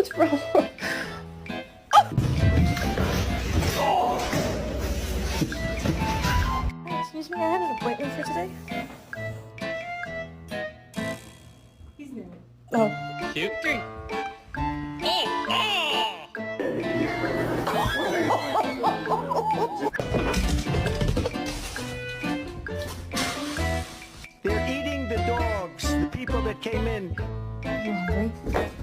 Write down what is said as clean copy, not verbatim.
What's wrong? Excuse me, I had an appointment for today. He's new. Oh. Cute. They're eating the dogs, the people that came in. Are you hungry?